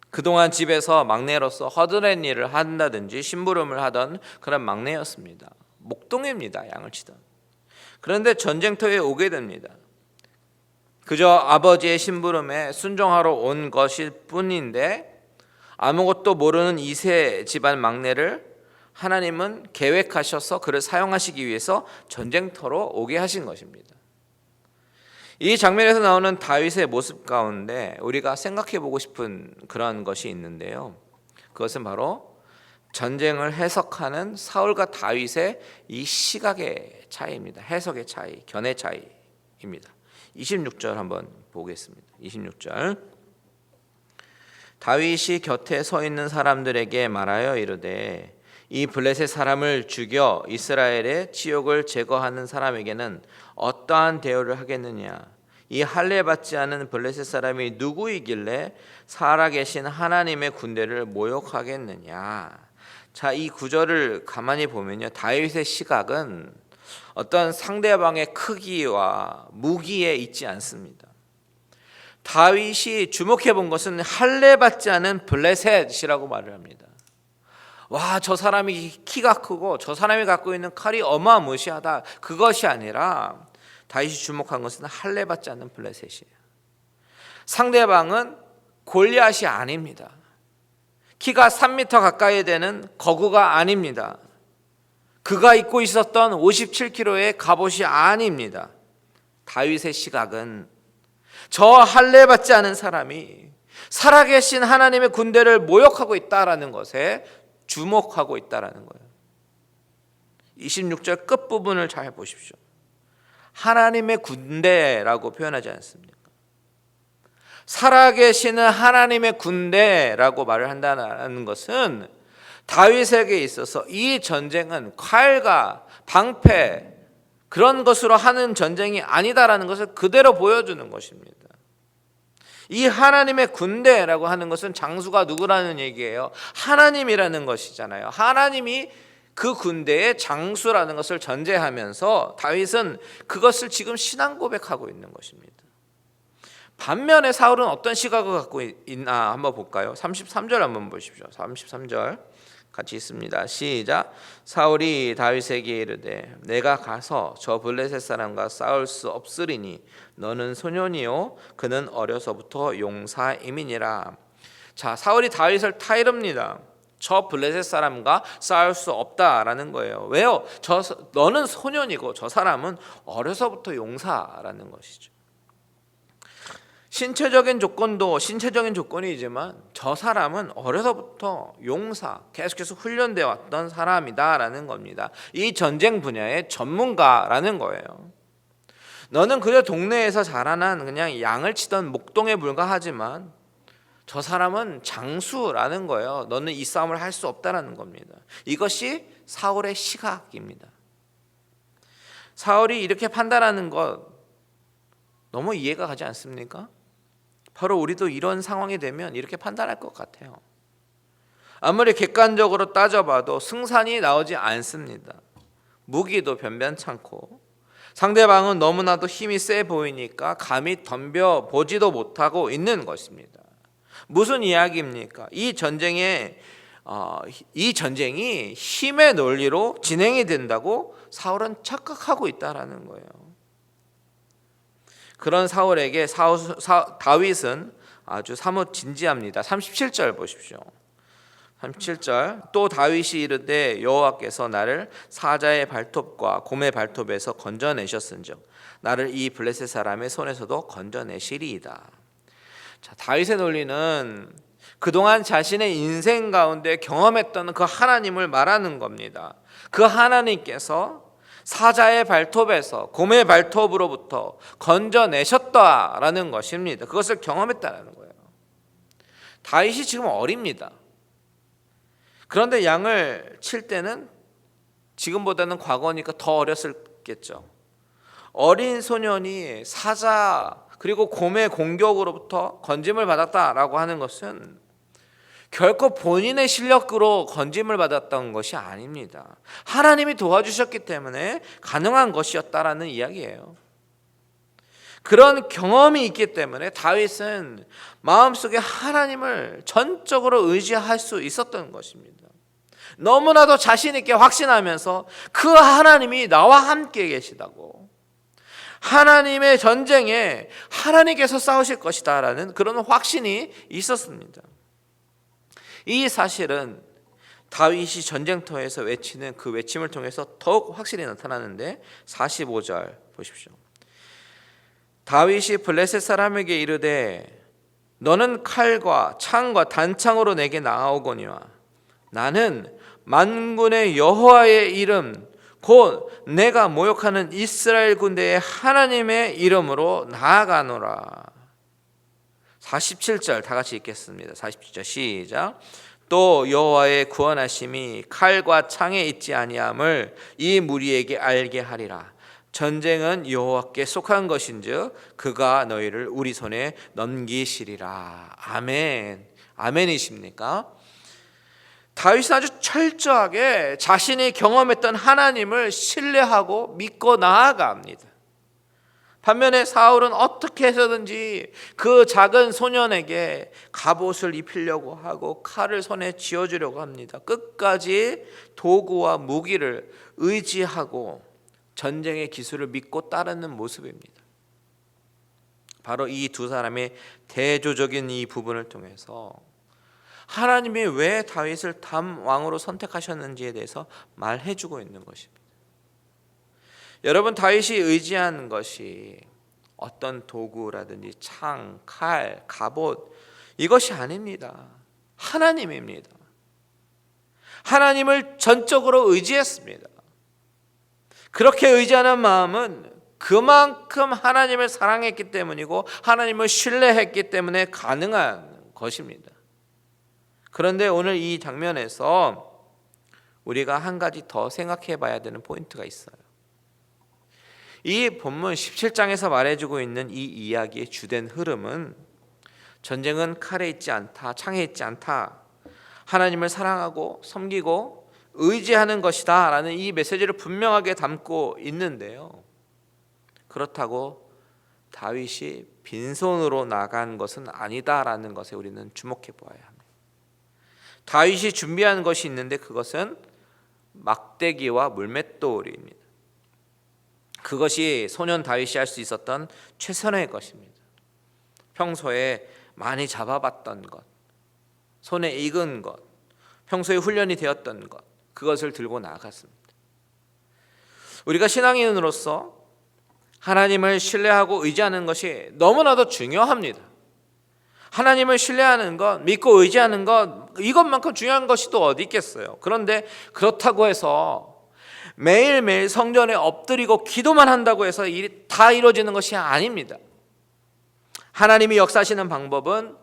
그동안 집에서 막내로서 허드렛 일을 한다든지 심부름을 하던 그런 막내였습니다. 목동입니다. 양을 치던. 그런데 전쟁터에 오게 됩니다. 그저 아버지의 심부름에 순종하러 온 것일 뿐인데 아무것도 모르는 2세 집안 막내를 하나님은 계획하셔서 그를 사용하시기 위해서 전쟁터로 오게 하신 것입니다. 이 장면에서 나오는 다윗의 모습 가운데 우리가 생각해 보고 싶은 그런 것이 있는데요. 그것은 바로 전쟁을 해석하는 사울과 다윗의 이 시각의 차이입니다. 해석의 차이, 견해 차이입니다. 26절 한번 보겠습니다. 26절 다윗이 곁에 서 있는 사람들에게 말하여 이르되 이 블레셋 사람을 죽여 이스라엘의 치욕을 제거하는 사람에게는 어떠한 대우를 하겠느냐? 이 할례 받지 않은 블레셋 사람이 누구이길래 살아계신 하나님의 군대를 모욕하겠느냐? 자, 이 구절을 가만히 보면요, 다윗의 시각은 어떤 상대방의 크기와 무기에 있지 않습니다. 다윗이 주목해 본 것은 할례 받지 않은 블레셋이라고 말을 합니다. 와, 저 사람이 키가 크고 저 사람이 갖고 있는 칼이 어마무시하다. 그것이 아니라 다윗이 주목한 것은 할례 받지 않는 블레셋이에요. 상대방은 골리앗이 아닙니다. 키가 3m 가까이 되는 거구가 아닙니다. 그가 입고 있었던 57kg의 갑옷이 아닙니다. 다윗의 시각은 저 할례 받지 않은 사람이 살아계신 하나님의 군대를 모욕하고 있다라는 것에 주목하고 있다라는 거예요. 26절 끝부분을 잘 보십시오. 하나님의 군대라고 표현하지 않습니까? 살아계시는 하나님의 군대라고 말을 한다는 것은 다윗에게 있어서 이 전쟁은 칼과 방패 그런 것으로 하는 전쟁이 아니다라는 것을 그대로 보여주는 것입니다. 이 하나님의 군대라고 하는 것은 장수가 누구라는 얘기예요? 하나님이라는 것이잖아요. 하나님이 그 군대의 장수라는 것을 전제하면서 다윗은 그것을 지금 신앙 고백하고 있는 것입니다. 반면에 사울은 어떤 시각을 갖고 있나 한번 볼까요? 33절 한번 보십시오. 33절 같이 있습니다. 시작. 사울이 다윗에게 이르되 내가 가서 저 블레셋 사람과 싸울 수 없으리니 너는 소년이요 그는 어려서부터 용사임이니라. 자, 사울이 다윗을 타이릅니다. 저 블레셋 사람과 싸울 수 없다라는 거예요. 왜요? 너는 소년이고 저 사람은 어려서부터 용사라는 것이죠. 신체적인 조건도 신체적인 조건이지만 저 사람은 어려서부터 용사, 계속해서 훈련되어 왔던 사람이다라는 겁니다. 이 전쟁 분야의 전문가라는 거예요. 너는 그저 동네에서 자라난 그냥 양을 치던 목동에 불과하지만 저 사람은 장수라는 거예요. 너는 이 싸움을 할 수 없다라는 겁니다. 이것이 사울의 시각입니다. 사울이 이렇게 판단하는 것 너무 이해가 가지 않습니까? 바로 우리도 이런 상황이 되면 이렇게 판단할 것 같아요. 아무리 객관적으로 따져봐도 승산이 나오지 않습니다. 무기도 변변찮고 상대방은 너무나도 힘이 세 보이니까 감히 덤벼보지도 못하고 있는 것입니다. 무슨 이야기입니까? 이 전쟁이 힘의 논리로 진행이 된다고 사울은 착각하고 있다라는 거예요. 그런 사울에게 다윗은 아주 사뭇 진지합니다. 37절 보십시오. 37절 또 다윗이 이르되 여호와께서 나를 사자의 발톱과 곰의 발톱에서 건져내셨은즉 나를 이 블레셋 사람의 손에서도 건져내시리이다. 자, 다윗의 논리는 그동안 자신의 인생 가운데 경험했던 그 하나님을 말하는 겁니다. 그 하나님께서 사자의 발톱에서 곰의 발톱으로부터 건져내셨다라는 것입니다. 그것을 경험했다는 거예요. 다윗이 지금 어립니다. 그런데 양을 칠 때는 지금보다는 과거니까 더 어렸었겠죠. 어린 소년이 사자 그리고 곰의 공격으로부터 건짐을 받았다라고 하는 것은 결코 본인의 실력으로 건짐을 받았던 것이 아닙니다. 하나님이 도와주셨기 때문에 가능한 것이었다라는 이야기예요. 그런 경험이 있기 때문에 다윗은 마음속에 하나님을 전적으로 의지할 수 있었던 것입니다. 너무나도 자신 있게 확신하면서 그 하나님이 나와 함께 계시다고, 하나님의 전쟁에 하나님께서 싸우실 것이다라는 그런 확신이 있었습니다. 이 사실은 다윗이 전쟁터에서 외치는 그 외침을 통해서 더욱 확실히 나타나는데 45절 보십시오. 다윗이 블레셋 사람에게 이르되 너는 칼과 창과 단창으로 내게 나아오거니와 나는 만군의 여호와의 이름 곧 내가 모욕하는 이스라엘 군대의 하나님의 이름으로 나아가노라. 47절 다 같이 읽겠습니다. 47절 시작. 또 여호와의 구원하심이 칼과 창에 있지 아니함을 이 무리에게 알게 하리라. 전쟁은 여호와께 속한 것인즉 그가 너희를 우리 손에 넘기시리라. 아멘. 아멘이십니까? 다윗은 아주 철저하게 자신이 경험했던 하나님을 신뢰하고 믿고 나아갑니다. 반면에 사울은 어떻게 해서든지 그 작은 소년에게 갑옷을 입히려고 하고 칼을 손에 쥐어주려고 합니다. 끝까지 도구와 무기를 의지하고 전쟁의 기술을 믿고 따르는 모습입니다. 바로 이 두 사람의 대조적인 이 부분을 통해서 하나님이 왜 다윗을 다음 왕으로 선택하셨는지에 대해서 말해주고 있는 것입니다. 여러분, 다윗이 의지한 것이 어떤 도구라든지 창, 칼, 갑옷 이것이 아닙니다. 하나님입니다. 하나님을 전적으로 의지했습니다. 그렇게 의지하는 마음은 그만큼 하나님을 사랑했기 때문이고 하나님을 신뢰했기 때문에 가능한 것입니다. 그런데 오늘 이 장면에서 우리가 한 가지 더 생각해 봐야 되는 포인트가 있어요. 이 본문 17장에서 말해주고 있는 이 이야기의 주된 흐름은 전쟁은 칼에 있지 않다, 창에 있지 않다, 하나님을 사랑하고 섬기고 의지하는 것이다 라는 이 메시지를 분명하게 담고 있는데요, 그렇다고 다윗이 빈손으로 나간 것은 아니다라는 것에 우리는 주목해 보아야 합니다. 다윗이 준비한 것이 있는데 그것은 막대기와 물맷돌입니다. 그것이 소년 다윗이 할 수 있었던 최선의 것입니다. 평소에 많이 잡아봤던 것, 손에 익은 것, 평소에 훈련이 되었던 것, 그것을 들고 나아갔습니다. 우리가 신앙인으로서 하나님을 신뢰하고 의지하는 것이 너무나도 중요합니다. 하나님을 신뢰하는 것, 믿고 의지하는 것, 이것만큼 중요한 것이 또 어디 있겠어요. 그런데 그렇다고 해서 매일매일 성전에 엎드리고 기도만 한다고 해서 일이 다 이루어지는 것이 아닙니다. 하나님이 역사하시는 방법은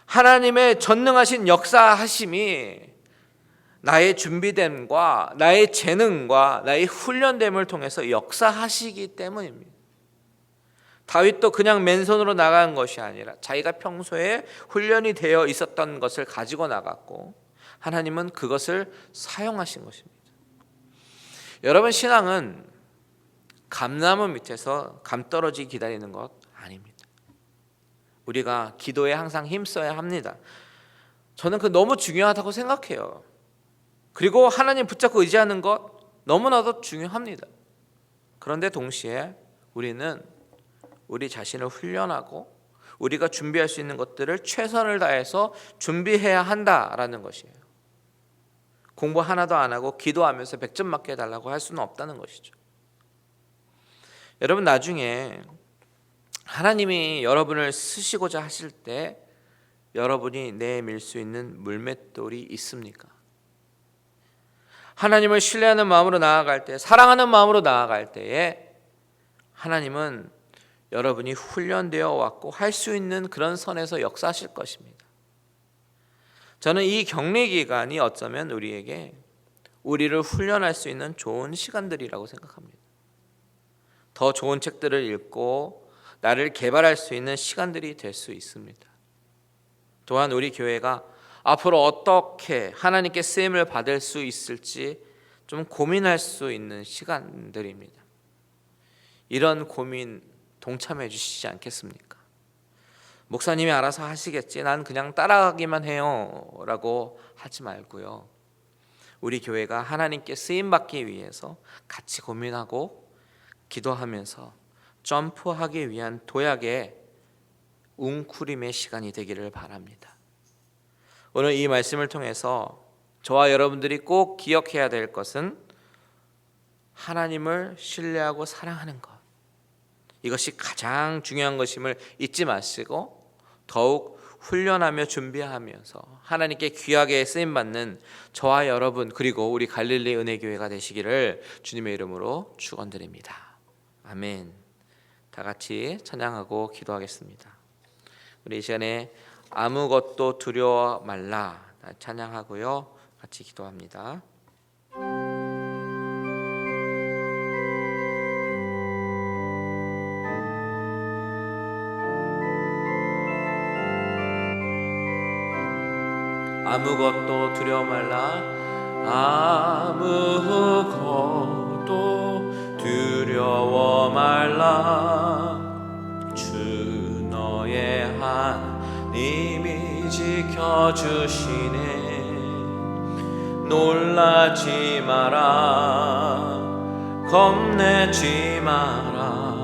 하나님의 전능하신 역사하심이 나의 준비됨과 나의 재능과 나의 훈련됨을 통해서 역사하시기 때문입니다. 다윗도 그냥 맨손으로 나간 것이 아니라 자기가 평소에 훈련이 되어 있었던 것을 가지고 나갔고 하나님은 그것을 사용하신 것입니다. 여러분, 신앙은 감나무 밑에서 감떨어지기 기다리는 것 아닙니다. 우리가 기도에 항상 힘써야 합니다. 저는 그 너무 중요하다고 생각해요. 그리고 하나님 붙잡고 의지하는 것 너무나도 중요합니다. 그런데 동시에 우리는 우리 자신을 훈련하고 우리가 준비할 수 있는 것들을 최선을 다해서 준비해야 한다라는 것이에요. 공부 하나도 안 하고 기도하면서 100점 맞게 해달라고 할 수는 없다는 것이죠. 여러분, 나중에 하나님이 여러분을 쓰시고자 하실 때 여러분이 내밀 수 있는 물맷돌이 있습니까? 하나님을 신뢰하는 마음으로 나아갈 때, 사랑하는 마음으로 나아갈 때에 하나님은 여러분이 훈련되어 왔고 할 수 있는 그런 선에서 역사하실 것입니다. 저는 이 격리 기간이 어쩌면 우리를 훈련할 수 있는 좋은 시간들이라고 생각합니다. 더 좋은 책들을 읽고 나를 개발할 수 있는 시간들이 될 수 있습니다. 또한 우리 교회가 앞으로 어떻게 하나님께 쓰임을 받을 수 있을지 좀 고민할 수 있는 시간들입니다. 이런 고민 동참해 주시지 않겠습니까? 목사님이 알아서 하시겠지, 난 그냥 따라가기만 해요 라고 하지 말고요, 우리 교회가 하나님께 쓰임받기 위해서 같이 고민하고 기도하면서 점프하기 위한 도약의 웅크림의 시간이 되기를 바랍니다. 오늘 이 말씀을 통해서 저와 여러분들이 꼭 기억해야 될 것은 하나님을 신뢰하고 사랑하는 것, 이것이 가장 중요한 것임을 잊지 마시고 더욱 훈련하며 준비하면서 하나님께 귀하게 쓰임받는 저와 여러분, 그리고 우리 갈릴리 은혜교회가 되시기를 주님의 이름으로 축원드립니다. 아멘. 다 같이 찬양하고 기도하겠습니다. 우리 이 시간에 아무것도 두려워 말라 찬양하고요, 같이 기도합니다. 아무것도 두려워 말라. 아무것도 두려워 말라. 주 너의 하나님이 지켜주시네. 놀라지 마라, 겁내지 마라.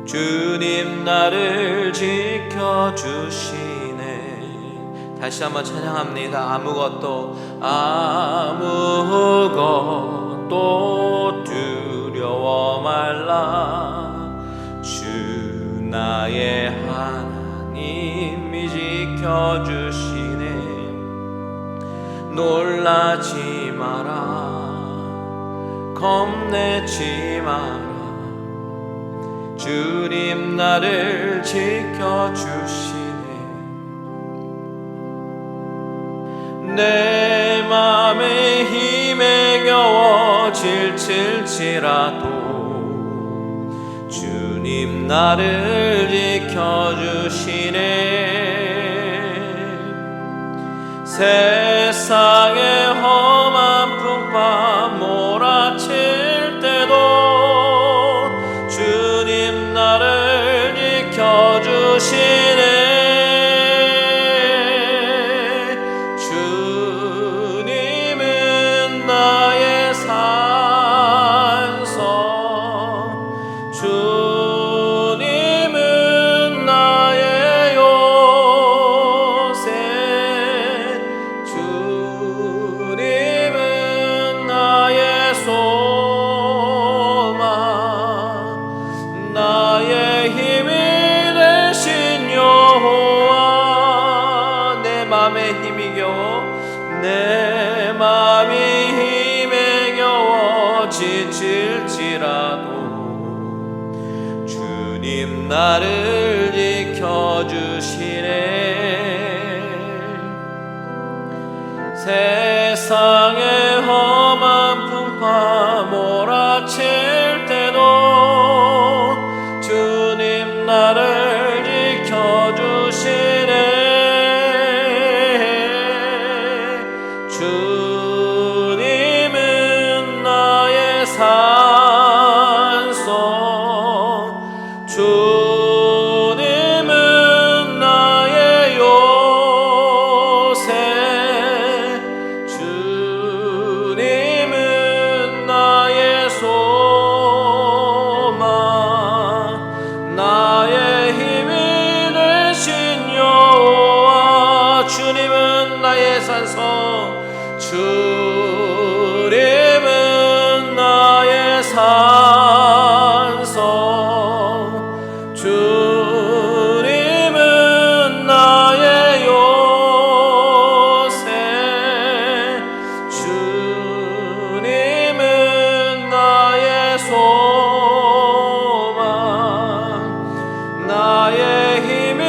주님 나를 지켜주시네. 다시 한번 찬양합니다. 아무것도 두려워 말라. 주 나의 하나님이 지켜주시네. 놀라지 마라, 겁내지 마라. 주님 나를 지켜주시네. 내 맘에 힘에 겨워 지칠지라도 주님 나를 지켜주시네. 세상의 험한 풍파 몰아칠 때도 주님 나를 지켜주시네. 지칠지라도 주님 나를 지켜주시네. 세상의 험한 풍파 몰아칠 때도 주님 나를 지켜주시네. 주님은 나의 산성, 주님은 나의 요새, 주님은 나의 소망, 나의 힘이 되신 여호와. 주님은 나의 산성, 주님은 나의 산성, 주님은 나의 요새, 주님은 나의 소망, 나의 힘이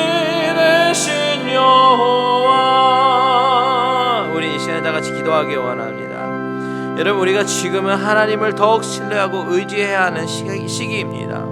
되신 여호와. 우리 이 시간에 다 같이 기도하기 원합니다. 여러분, 우리가 지금은 하나님을 더욱 신뢰하고 의지해야 하는 시기입니다.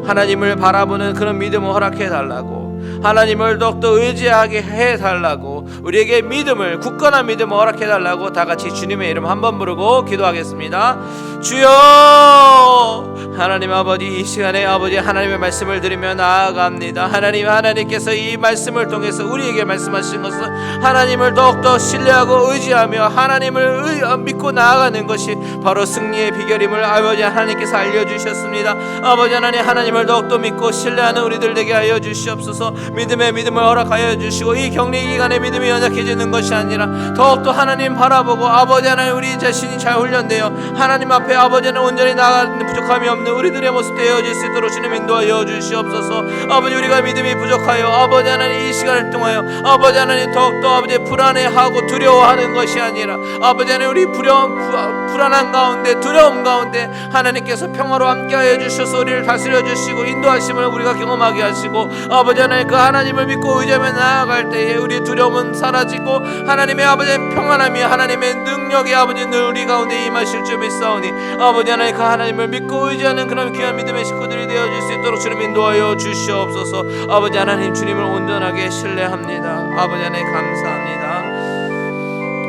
하나님을 바라보는 그런 믿음을 허락해 달라고, 하나님을 더욱더 의지하게 해달라고, 우리에게 믿음을, 굳건한 믿음을 허락해 달라고 다 같이 주님의 이름 한번 부르고 기도하겠습니다. 주여, 하나님 아버지, 이 시간에 아버지 하나님의 말씀을 들으며 나아갑니다. 하나님께서 이 말씀을 통해서 우리에게 말씀하신 것은 하나님을 더욱더 신뢰하고 의지하며 하나님을 믿고 나아가는 것이 바로 승리의 비결임을 아버지 하나님께서 알려주셨습니다. 아버지 하나님, 하나님을 더욱더 믿고 신뢰하는 우리들 되게 하여 주시옵소서. 믿음의 믿음을 허락하여 주시고, 이 격리 기간에 믿음이 연약해지는 것이 아니라 더욱더 하나님 바라보고 아버지 하나님 우리 자신이 잘 훈련되어 하나님 앞에 아버지는 온전히 나아가는 부족함이 없는 우리들의 모습 되어질 수 있도록 주님 인도하여 주시옵소서. 아버지, 우리가 믿음이 부족하여 아버지 하나님 이 시간을 통하여 아버지 하나님 더욱더 아버지 불안해하고 두려워하는 것이 아니라 아버지 하나님 우리 불안한 가운데, 두려움 가운데 하나님께서 평화로 함께하여 주셔서 우리를 다스려 주시고 인도하심을 우리가 경험하게 하시고, 아버지 하나님 그 하나님을 믿고 의지하며 나아갈 때에 우리 두려움은 사라지고 하나님의 아버지의 평안함이, 하나님의 능력이 아버지 늘 우리 가운데 임하실 줄 믿사오니 아버지 하나님 그 하나님을 믿고 의지하는 그런 귀한 믿음의 식구들이 되어질 수 있도록 주님 인도하여 주시옵소서. 아버지 하나님, 주님을 온전하게 신뢰합니다. 아버지 하나님 감사합니다.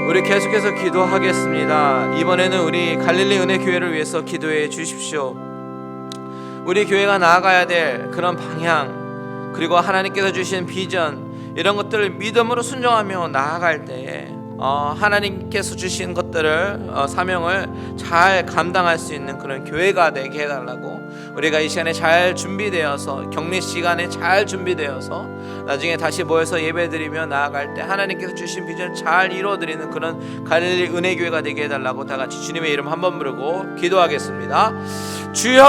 우리 계속해서 기도하겠습니다. 이번에는 우리 갈릴리 은혜교회를 위해서 기도해 주십시오. 우리 교회가 나아가야 될 그런 방향, 그리고 하나님께서 주신 비전, 이런 것들을 믿음으로 순종하며 나아갈 때에 하나님께서 주신 것들을 사명을 잘 감당할 수 있는 그런 교회가 되게 해달라고, 우리가 이 시간에 잘 준비되어서, 격리 시간에 잘 준비되어서 나중에 다시 모여서 예배드리며 나아갈 때 하나님께서 주신 비전을 잘 이루어드리는 그런 갈릴리 은혜교회가 되게 해달라고 다 같이 주님의 이름 한번 부르고 기도하겠습니다. 주여,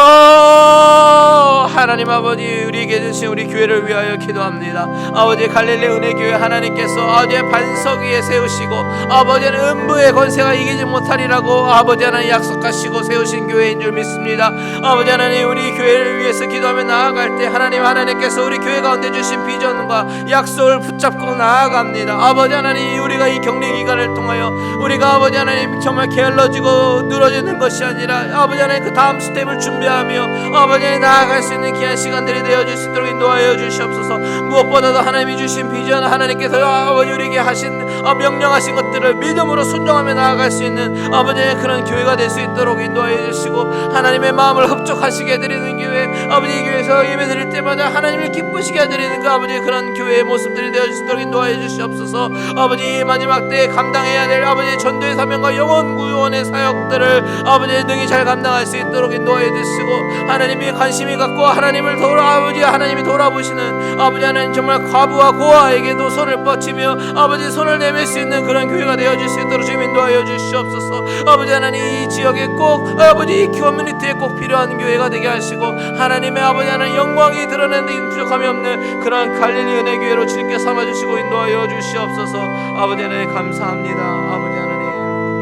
하나님 아버지, 우리에게 주신 우리 교회를 위하여 기도합니다. 아버지, 갈릴리 은혜교회 하나님께서 아버지의 반석 위에 세우시고 아버지는 음부의 권세가 이기지 못하리라고 아버지 하나님 약속하시고 세우신 교회인 줄 믿습니다. 아버지 하나님, 우리 교회를 위해서 기도하며 나아갈 때 하나님께서 우리 교회 가운데 주신 비전과 약속을 붙잡고 나아갑니다. 아버지 하나님, 우리가 이 격리 기간을 통하여 우리가 아버지 하나님 정말 게을러지고 늘어지는 것이 아니라 아버지 하나님 그 다음 스텝을 준비하며 아버지 하나님 나아갈 수 있는 귀한 시간들이 되어질 수 있도록 인도하여 주시옵소서. 무엇보다도 하나님이 주신 비전, 하나님께서 아버지 우리에게 하신 명령하신 것들을 믿음으로 순종하며 나아갈 수 있는 아버지의 그런 교회가 될 수 있도록 인도하여 주시고, 하나님의 마음을 흡족하시게 해드리는 교회, 아버지 교회에서 예배드릴 때마다 하나님을 기쁘시게 해드리는 그 아버지의 그런 교회의 모습들이 되어질 수 있도록 인도하여 주시옵소서. 아버지, 마지막 때에 감당해야 될 아버지의 전도의 사명과 영혼 구원의 사역들을 아버지의 능히 잘 감당할 수 있도록 인도하여 주시고, 하나님이 관심이 갖고 하나님을 하나님이 돌아보시는 아버지 하나님 정말 과부와 고아에게도 손을 뻗치며 아버지 손을 내밀 수 있는 그런 교회가 되어질 수 있도록 주님 인도하여 주시옵소서. 아버지 하나님, 이 지역에 꼭 아버지 이 커뮤니티에 꼭 필요한 교회가 되게 하시고, 하나님의 아버지 하나님 영광이 드러내는 부족함이 없는 그런 갈릴리 은혜교회로 주님께 삼아주시고 인도하여 주시옵소서. 아버지 하나님 감사합니다. 아버지 하나님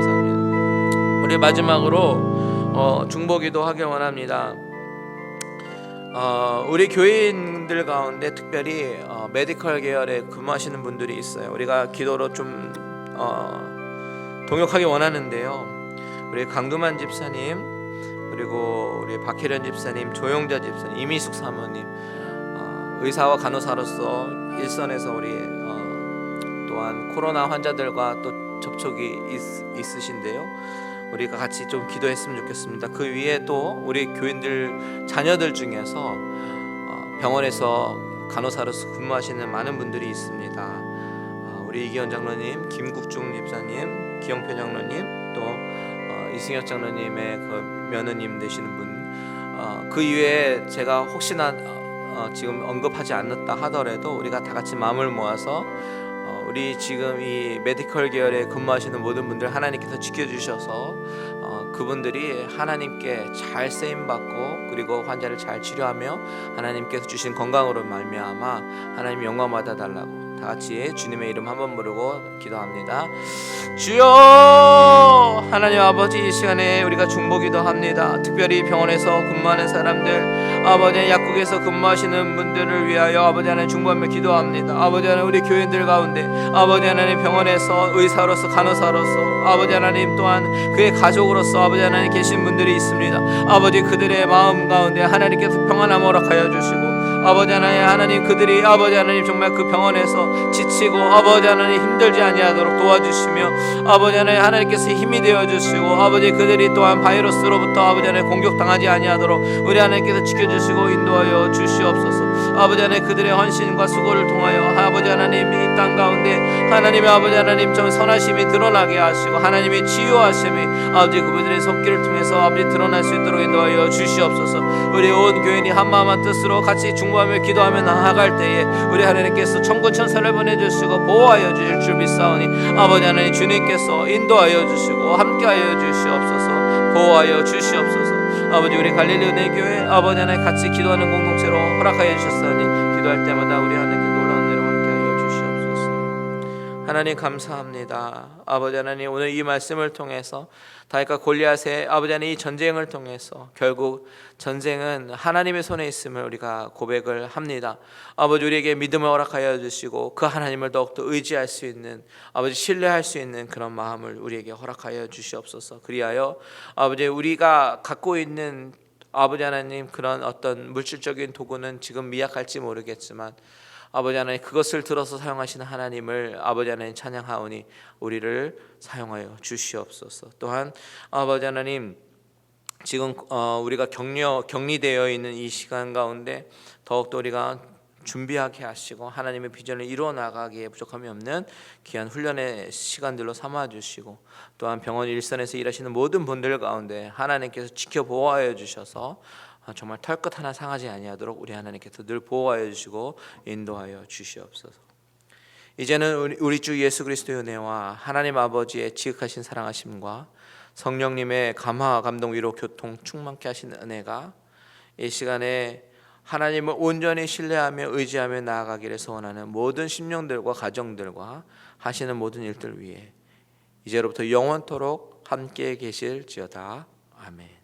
감사합니다. 우리 마지막으로 중보기도 하길 원합니다. 우리 교인들 가운데 특별히 메디컬 계열에 근무하시는 분들이 있어요. 우리가 기도로 좀 동역하기 원하는데요. 우리 강두만 집사님, 그리고 우리 박혜련 집사님, 조용자 집사님, 이미숙 사모님, 의사와 간호사로서 일선에서 우리 또한 코로나 환자들과 또 접촉이 있으신데요. 우리가 같이 좀 기도했으면 좋겠습니다. 그 위에 또 우리 교인들 자녀들 중에서 병원에서 간호사로서 근무하시는 많은 분들이 있습니다. 우리 이기현 장로님, 김국중 집사님, 기영표 장로님, 또 이승혁 장로님의 그 며느님 되시는 분, 그 이외에 제가 혹시나 지금 언급하지 않았다 하더라도 우리가 다 같이 마음을 모아서 우리 지금 이 메디컬 계열에 근무하시는 모든 분들 하나님께서 지켜주셔서 그분들이 하나님께 잘 쓰임받고 그리고 환자를 잘 치료하며 하나님께서 주신 건강으로 말미암아 하나님 영광 받아달라고 다 같이 주님의 이름 한번 부르고 기도합니다. 주여, 하나님 아버지, 이 시간에 우리가 중보기도 합니다. 특별히 병원에서 근무하는 사람들, 아버지 약국에서 근무하시는 분들을 위하여 아버지 하나님 중보하며 기도합니다. 아버지 하나님 우리 교인들 가운데 아버지 하나님 병원에서 의사로서 간호사로서 아버지 하나님 또한 그의 가족으로서 아버지 하나님 계신 분들이 있습니다. 아버지 그들의 마음 가운데 하나님께서 평안함 허락하여 주시고 아버지 하나님 그들이 아버지 하나님 정말 그 병원에서 지치고 아버지 하나님 힘들지 아니하도록 도와주시며 아버지 하나님께서 힘이 되어 주시고 아버지 그들이 또한 바이러스로부터 아버지 하나님 공격당하지 아니하도록 우리 하나님께서 지켜주시고 인도하여 주시옵소서. 아버지 하나님 그들의 헌신과 수고를 통하여 아버지 하나님 이 땅 가운데 하나님의 아버지 하나님 좀 선하심이 드러나게 하시고 하나님의 치유하심이 아버지 그분들의 손길을 통해서 아버지 드러날 수 있도록 인도하여 주시옵소서. 우리 온 교인이 한마음 한뜻으로 같이 중보하며 기도하며 나아갈 때에 우리 하나님께서 천군 천사를 보내주시고 보호하여 주실 줄 믿사오니 아버지 하나님 주님께서 인도하여 주시고 함께하여 주시옵소서. 보호하여 주시옵소서. 아버지 우리 갈릴리 은혜교회 아버지 하나님 같이 기도하는 공동체로 허락하여 주셨사오니 기도할 때마다 우리 하나님께 놀라운 은혜로 함께하여 주시옵소서. 하나님 감사합니다. 아버지 하나님 오늘 이 말씀을 통해서 다윗과 골리앗의 아버지 하나님 이 전쟁을 통해서 결국 전쟁은 하나님의 손에 있음을 우리가 고백을 합니다. 아버지 우리에게 믿음을 허락하여 주시고 그 하나님을 더욱더 의지할 수 있는 아버지 신뢰할 수 있는 그런 마음을 우리에게 허락하여 주시옵소서. 그리하여 아버지 우리가 갖고 있는 아버지 하나님 그런 어떤 물질적인 도구는 지금 미약할지 모르겠지만 아버지 하나님 그것을 들어서 사용하시는 하나님을 아버지 하나님 찬양하오니 우리를 사용하여 주시옵소서. 또한 아버지 하나님 지금 우리가 격리되어 있는 이 시간 가운데 더욱더 우리가 준비하게 하시고 하나님의 비전을 이루어 나가기에 부족함이 없는 귀한 훈련의 시간들로 삼아 주시고 또한 병원 일선에서 일하시는 모든 분들 가운데 하나님께서 지켜 보호하여 주셔서 정말 털끝 하나 상하지 아니하도록 우리 하나님께서 늘 보호하여 주시고 인도하여 주시옵소서. 이제는 우리 주 예수 그리스도의 은혜와 하나님 아버지의 지극하신 사랑하심과 성령님의 감화 감동 위로 교통 충만케 하시는 은혜가 이 시간에 하나님을 온전히 신뢰하며 의지하며 나아가기를 소원하는 모든 심령들과 가정들과 하시는 모든 일들 위해 이제로부터 영원토록 함께 계실지어다. 아멘.